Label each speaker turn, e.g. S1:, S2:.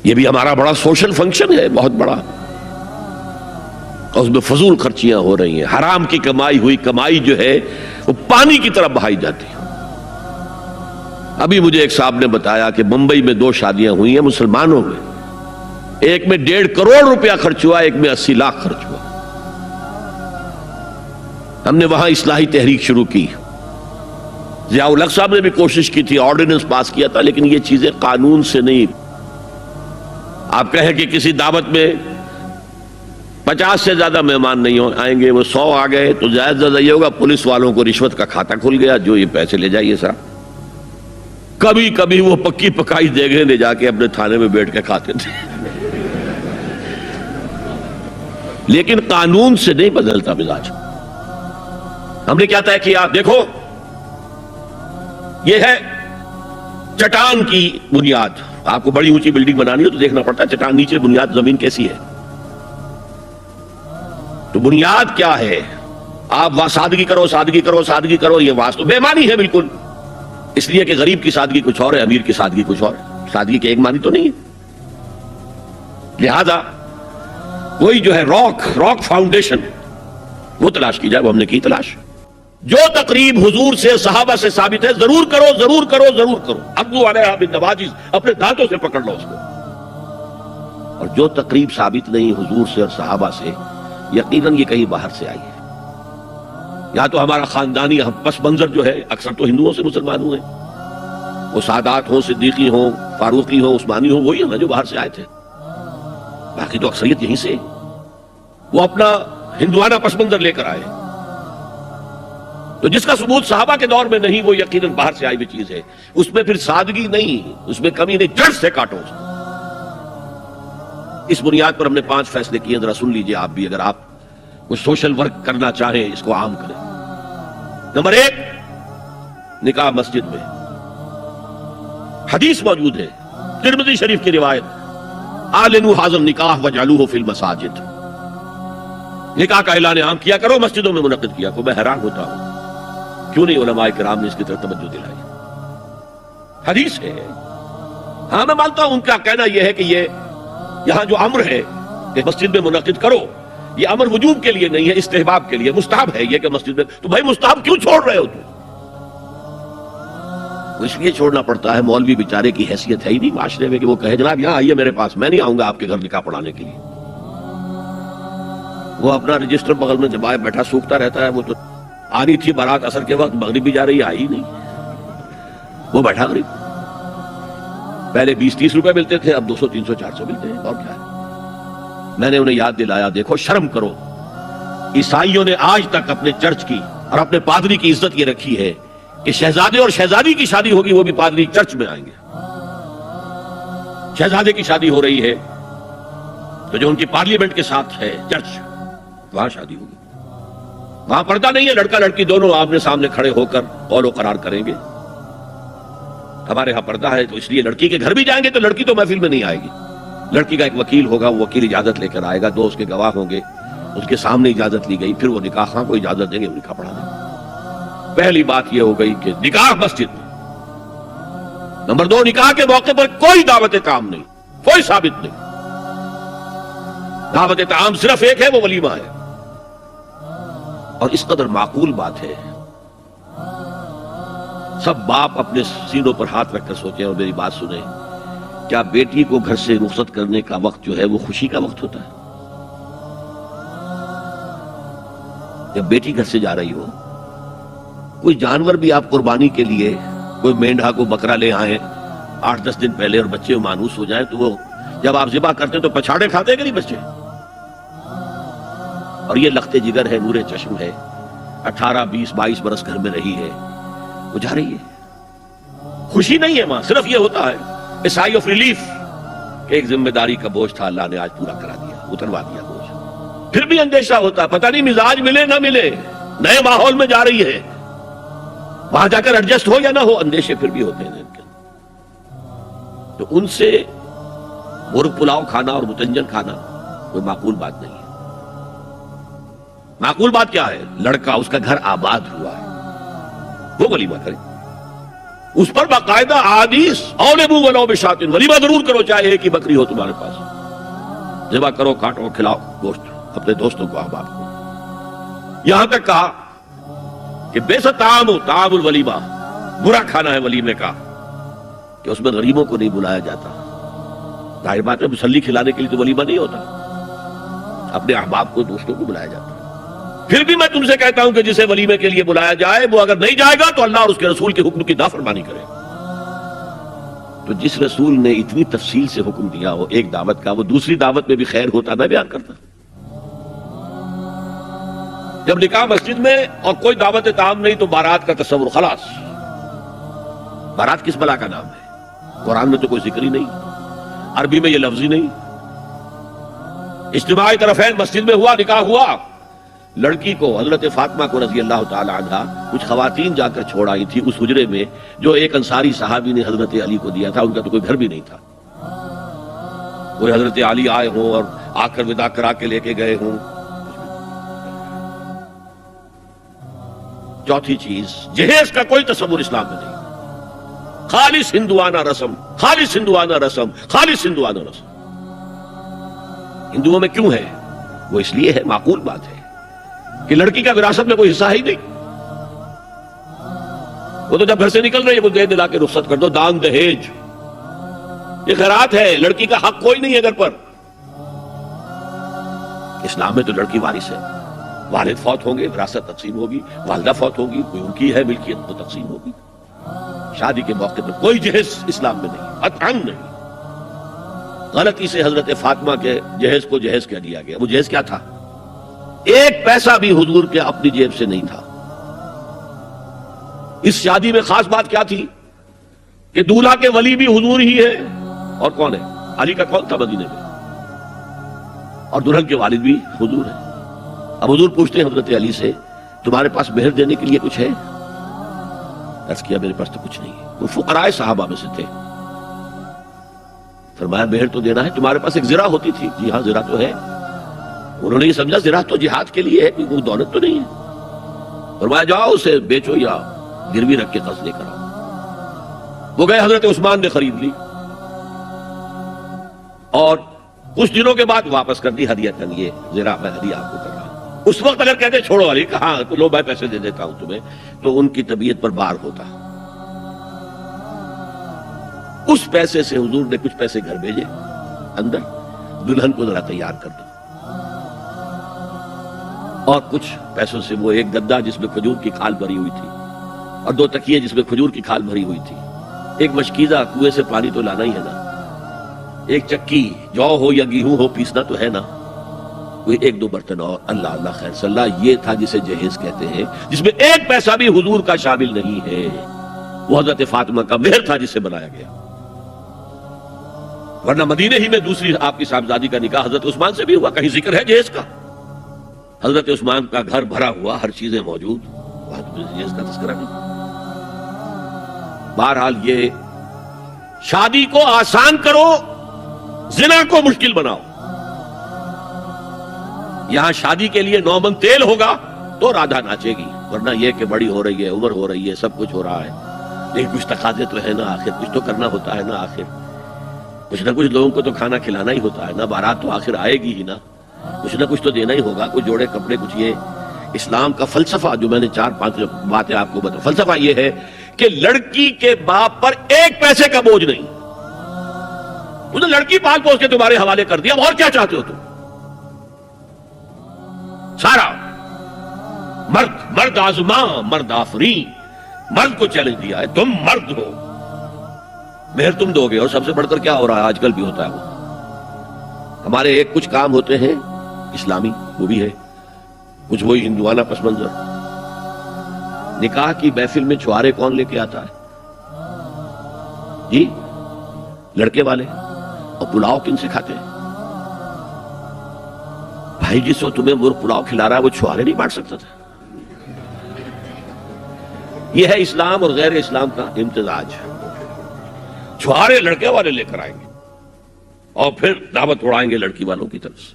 S1: یہ بھی ہمارا بڑا سوشل فنکشن ہے، بہت بڑا، اور اس میں فضول خرچیاں ہو رہی ہیں، حرام کی کمائی ہوئی کمائی جو ہے وہ پانی کی طرح بہائی جاتی ہے۔ ابھی مجھے ایک صاحب نے بتایا کہ ممبئی میں 2 شادیاں ہوئی ہیں مسلمانوں میں، ایک میں 1.5 کروڑ روپیہ خرچ ہوا، ایک میں 80 لاکھ خرچ ہوا۔ ہم نے وہاں اصلاحی تحریک شروع کی، ضیاء الحق صاحب نے بھی کوشش کی تھی، آرڈیننس پاس کیا تھا، لیکن یہ چیزیں قانون سے نہیں۔ آپ کہیں کہ کسی دعوت میں 50 سے زیادہ مہمان نہیں آئیں گے، وہ 100 آ گئے تو زیادہ زیادہ یہ ہوگا پولیس والوں کو رشوت کا کھاتا کھل گیا، جو یہ پیسے لے جائیے صاحب۔ کبھی کبھی وہ پکی پکائی دیگیں لے جا کے اپنے تھانے میں بیٹھ کے کھاتے تھے، لیکن قانون سے نہیں بدلتا مزاج۔ ہم نے کیا طے کیا؟ دیکھو یہ ہے چٹان کی بنیاد۔ آپ کو بڑی اونچی بلڈنگ بنانی ہو تو دیکھنا پڑتا ہے چٹان نیچے بنیاد زمین کیسی ہے۔ تو بنیاد کیا ہے؟ آپ سادگی کرو، سادگی کرو، سادگی کرو، یہ واسطہ بے معنی ہے بالکل، اس لیے کہ غریب کی سادگی کچھ اور ہے، امیر کی سادگی کچھ اور ہے، سادگی کے ایک معنی تو نہیں ہے۔ لہذا کوئی جو ہے راک فاؤنڈیشن وہ تلاش کی جائے، وہ ہم نے کی تلاش۔ جو تقریب حضور سے صحابہ سے ثابت ہے ضرور کرو، ضرور کرو، ضرور کرو، عضوا علیہا بالنواجذ، اپنے دانتوں سے پکڑ لو اس کو۔ اور جو تقریب ثابت نہیں حضور سے اور صحابہ سے، یقیناً یہ کہیں باہر سے آئی ہے۔ یا تو ہمارا خاندانی پس منظر جو ہے، اکثر تو ہندوؤں سے مسلمان ہوئے، وہ سادات ہوں، صدیقی ہوں، فاروقی ہوں، عثمانی ہوں، وہی ہیں جو باہر سے آئے تھے، باقی تو اکثریت یہیں سے، وہ اپنا ہندوانہ پس منظر لے کر آئے۔ تو جس کا ثبوت صحابہ کے دور میں نہیں، وہ یقیناً باہر سے آئی ہوئی چیز ہے، اس میں پھر سادگی نہیں، اس میں کمی نہیں، جڑ سے کاٹو اس کو۔ اس بنیاد پر ہم نے 5 فیصلے کیے، ذرا سن لیجئے آپ بھی، اگر آپ کوئی سوشل ورک کرنا چاہیں اس کو عام کریں۔ نمبر 1، نکاح مسجد میں۔ حدیث موجود ہے، ترمذی شریف کی روایت، اعلنوا ھذا النکاح واجعلوہ فی المساجد، نکاح کا اعلان عام کیا کرو، مسجدوں میں منعقد کیا کرو۔ میں حیران ہوتا ہوں کیوں نہیں علماء کرام نے اس کی طرف توجہ دلائی؟ حدیث ہے۔ ہاں میں مانتا ہوں ان کا کہنا یہ ہے کہ یہ یہاں جو امر ہے کہ مسجد میں منعقد کرو، یہ امر وجوب کے لیے نہیں ہے، استحباب کے لیے، مستحب ہے یہ کہ مسجد میں۔ تو بھائی مستحب کیوں چھوڑ رہے ہو تم؟ اس لیے چھوڑنا پڑتا ہے، مولوی بیچارے کی حیثیت ہے ہی نہیں معاشرے میں کہ وہ کہے جناب یہاں آئیے میرے پاس، میں نہیں آؤں گا آپ کے گھر نکاح پڑھانے کے لیے۔ وہ اپنا رجسٹر بغل میں دبائے بیٹھا سوکھتا رہتا ہے۔ وہ تو آنی تھی بارات عصر کے وقت، مغرب بھی جا رہی، آئی نہیں، وہ بیٹھا غریب۔ پہلے 20-30 روپے ملتے تھے، اب 200 300 400 ملتے ہیں، اور کیا ہے۔ میں نے انہیں یاد دلایا، دیکھو شرم کرو، عیسائیوں نے آج تک اپنے چرچ کی اور اپنے پادری کی عزت یہ رکھی ہے کہ شہزادے اور شہزادی کی شادی ہوگی وہ بھی پادری چرچ میں آئیں گے۔ شہزادے کی شادی ہو رہی ہے تو جو ان کی پارلیمنٹ کے ساتھ ہے چرچ، وہاں شادی ہوگی، وہاں پردہ نہیں ہے، لڑکا لڑکی دونوں آمنے سامنے کھڑے ہو کر قول و قرار کریں گے۔ ہمارے ہاں پردہ ہے تو اس لیے لڑکی کے گھر بھی جائیں گے تو لڑکی تو محفل میں نہیں آئے گی، لڑکی کا ایک وکیل ہوگا، وہ وکیل اجازت لے کر آئے گا، 2 اس کے گواہ ہوں گے، اس کے سامنے اجازت لی گئی، پھر وہ نکاح خواہ کو اجازت دیں گے، وہ نکاح پڑھا دیں گے۔ پہلی بات یہ ہو گئی کہ نکاح مسجد میں۔ نمبر 2، نکاح کے موقع پر کوئی دعوت کام نہیں، کوئی ثابت نہیں، دعوت طعام صرف ایک ہے، وہ ولیمہ ہے۔ اور اس قدر معقول بات ہے، سب باپ اپنے سینوں پر ہاتھ رکھ کر سوچیں اور میری بات سنیں، کیا بیٹی کو گھر سے رخصت کرنے کا وقت جو ہے وہ خوشی کا وقت ہوتا ہے؟ جب بیٹی گھر سے جا رہی ہو، کوئی جانور بھی آپ قربانی کے لیے، کوئی مینڈھا کو بکرا لے آئیں 8-10 دن پہلے اور بچے مانوس ہو جائیں تو وہ جب آپ ذبح کرتے ہیں تو پچھاڑے کھاتے ہیں کہ نہیں بچے؟ اور یہ لخت جگر ہے، نور چشم ہے، 18 20 22 برس گھر میں رہی ہے، وہ جا رہی ہے، خوشی نہیں ہے ماں، صرف یہ ہوتا ہے سائی آف ریلیف کہ ایک ذمہ داری کا بوجھ تھا، اللہ نے آج پورا کرا دیا، اتروا دیا بوجھ۔ پھر بھی اندیشہ ہوتا ہے، پتہ نہیں مزاج ملے نہ ملے، نئے ماحول میں جا رہی ہے، وہاں جا کر ایڈجسٹ ہو یا نہ ہو، اندیشے پھر بھی ہوتے ہیں۔ تو ان سے مرغ پلاؤ کھانا اور متنجن کھانا کوئی معقول بات نہیں ہے۔ معقول بات کیا ہے؟ لڑکا، اس کا گھر آباد ہوا ہے، وہ ولیمہ کرے، اس پر باقاعدہ احادیث اولبو ولو بشاتن، ولیمہ ضرور کرو چاہے ایک ہی بکری ہو تمہارے پاس، ذبح کرو، کاٹو، کھلاؤ گوشت اپنے دوستوں کو، احباب کو. یہاں تک کہا کہ بیسا طعام الولیمہ، برا کھانا ہے ولیمے کا کہ اس میں غریبوں کو نہیں بلایا جاتا. ظاہر بات ہے مسلی کھلانے کے لیے تو ولیمہ نہیں ہوتا، اپنے احباب کو، دوستوں کو بلایا جاتا. پھر بھی میں تم سے کہتا ہوں کہ جسے ولیمے کے لیے بلایا جائے وہ اگر نہیں جائے گا تو اللہ اور اس کے رسول کے حکم کی نافرمانی کرے. تو جس رسول نے اتنی تفصیل سے حکم دیا ہو ایک دعوت کا، وہ دوسری دعوت میں بھی خیر ہوتا نہ بیان کرتا. جب نکاح مسجد میں اور کوئی دعوت طعام نہیں تو بارات کا تصور خلاص. بارات کس بلا کا نام ہے؟ قرآن میں تو کوئی ذکر ہی نہیں، عربی میں یہ لفظ ہی نہیں. اجتماعی طرفین مسجد میں ہوا، نکاح ہوا. لڑکی کو، حضرت فاطمہ کو رضی اللہ تعالی عنہا، کچھ خواتین جا کر چھوڑ آئی تھی اس حجرے میں جو ایک انصاری صحابی نے حضرت علی کو دیا تھا. ان کا تو کوئی گھر بھی نہیں تھا. کوئی حضرت علی آئے ہوں اور آ کر ودا کرا کے لے کے گئے ہوں. چوتھی چیز، جہیز کا کوئی تصور اسلام میں نہیں. خالص ہندوانہ رسم، خالص ہندوانہ رسم، خالص ہندوانہ رسم. ہندوؤں میں کیوں ہے؟ وہ اس لیے ہے، معقول بات ہے کہ لڑکی کا وراثت میں کوئی حصہ ہی نہیں. وہ تو جب گھر سے نکل رہی ہے وہ دے دلا کے رخصت کر دو، دان دہیج، یہ خیرات ہے. لڑکی کا حق کوئی نہیں ہے گھر پر. اسلام میں تو لڑکی وارث ہے. والد فوت ہوں گے، وراثت تقسیم ہوگی. والدہ فوت ہوگی، کوئی ان کی ہے ملکیت تو تقسیم ہوگی. شادی کے موقع پر کوئی جہیز اسلام میں نہیں، قطعاً نہیں. غلطی سے حضرت فاطمہ کے جہیز کو جہیز کہہ دیا گیا. وہ جہیز کیا تھا؟ ایک پیسہ بھی حضور کے اپنی جیب سے نہیں تھا. اس شادی میں خاص بات کیا تھی کہ دولہا کے ولی بھی حضور ہی ہے. اور کون ہے؟ علی کا کون تھا مدینے میں؟ اور دلہن کے والد بھی حضور ہے. اب حضور پوچھتے ہیں حضرت علی سے، تمہارے پاس مہر دینے کے لیے کچھ ہے؟ عرض کیا میرے پاس تو کچھ نہیں ہے. وہ فقراء صحابہ میں سے تھے. فرمایا مہر تو دینا ہے. تمہارے پاس ایک زرہ ہوتی تھی؟ جی ہاں زرہ تو ہے. انہوں نے یہ سمجھا زرہ تو جہاد کے لیے ہے، کوئی دولت تو نہیں ہے. فرمایا جاؤ اسے بیچو یا گروی رکھ کے قرض لے کر آؤ. وہ گئے، حضرت عثمان نے خرید لی اور کچھ دنوں کے بعد واپس کر دی ہدیۃً. یہ زرہ میں ہدیہ آپ کو کر رہا ہوں. اس وقت اگر کہتے چھوڑو علی، کہاں لو میں پیسے دے دیتا ہوں تمہیں، تو ان کی طبیعت پر بار ہوتا. اس پیسے سے حضور نے کچھ پیسے گھر بھیجے اندر، دلہن کو ذرا تیار کر دو. اور کچھ پیسوں سے وہ ایک گدا جس میں کھجور کی کھال بھری ہوئی تھی، اور 2 تکیے جس میں کھجور کی کھال بھری ہوئی تھی. ایک مشکیزہ، کنویں سے پانی تو لانا ہی ہے نا. ایک چکی، جو ہو یا گیہوں ہو پیسنا تو ہے نا. کوئی 1-2 برتن اور. اللہ اللہ خیر صلی اللہ. یہ تھا جسے جہیز کہتے ہیں، جس میں ایک پیسہ بھی حضور کا شامل نہیں ہے. وہ حضرت فاطمہ کا مہر تھا جسے بنایا گیا. ورنہ مدینے ہی میں دوسری آپ کی صاحبزادی کا نکاح حضرت عثمان سے بھی ہوا. کہیں ذکر ہے جہیز کا؟ حضرت عثمان کا گھر بھرا ہوا، ہر چیزیں موجود، وہاں تو جہیز کا تذکرہ نہیں. بہرحال یہ شادی کو آسان کرو، زنا کو مشکل بناؤ. یہاں شادی کے لیے 9 من تیل ہوگا تو رادھا ناچے گی. ورنہ یہ کہ بڑی ہو رہی ہے، عمر ہو رہی ہے، سب کچھ ہو رہا ہے، لیکن کچھ تقاضے تو ہے نا. آخر کچھ تو کرنا ہوتا ہے نا. آخر کچھ نہ کچھ لوگوں کو تو کھانا کھلانا ہی ہوتا ہے نا. بارات تو آخر آئے گی ہی نا. کچھ نہ کچھ تو دینا ہی ہوگا. کچھ جوڑے کپڑے، کچھ. یہ اسلام کا فلسفہ جو میں نے 4-5 باتیں آپ کو بتا، فلسفہ یہ ہے کہ لڑکی کے باپ پر ایک پیسے کا بوجھ نہیں. انہوں نے لڑکی پال پوس کے تمہارے حوالے کر دیا. اور کیا چاہتے ہو تم؟ سارا مرد آزماں، مرد آفرین، مرد کو چیلنج دیا ہے، تم مرد ہو، مہر تم دو گے. اور سب سے بڑھ کر کیا ہو رہا ہے آج کل بھی ہوتا ہے، وہ ہمارے ایک کچھ کام ہوتے ہیں اسلامی، وہ بھی ہے کچھ وہی ہندوانہ پس منظر. نکاح کی محفل میں چھوارے کون لے کے آتا ہے؟ جی لڑکے والے. اور پلاؤ کن سے کھاتے ہیں؟ بھائی جس وقت تمہیں وہ پلاؤ کھلا رہا ہے وہ چھوارے نہیں بانٹ سکتا تھا. یہ ہے اسلام اور غیر اسلام کا امتزاج. چھوارے لڑکے والے لے کر آئیں گے اور پھر دعوت اڑائیں گے لڑکی والوں کی طرف سے.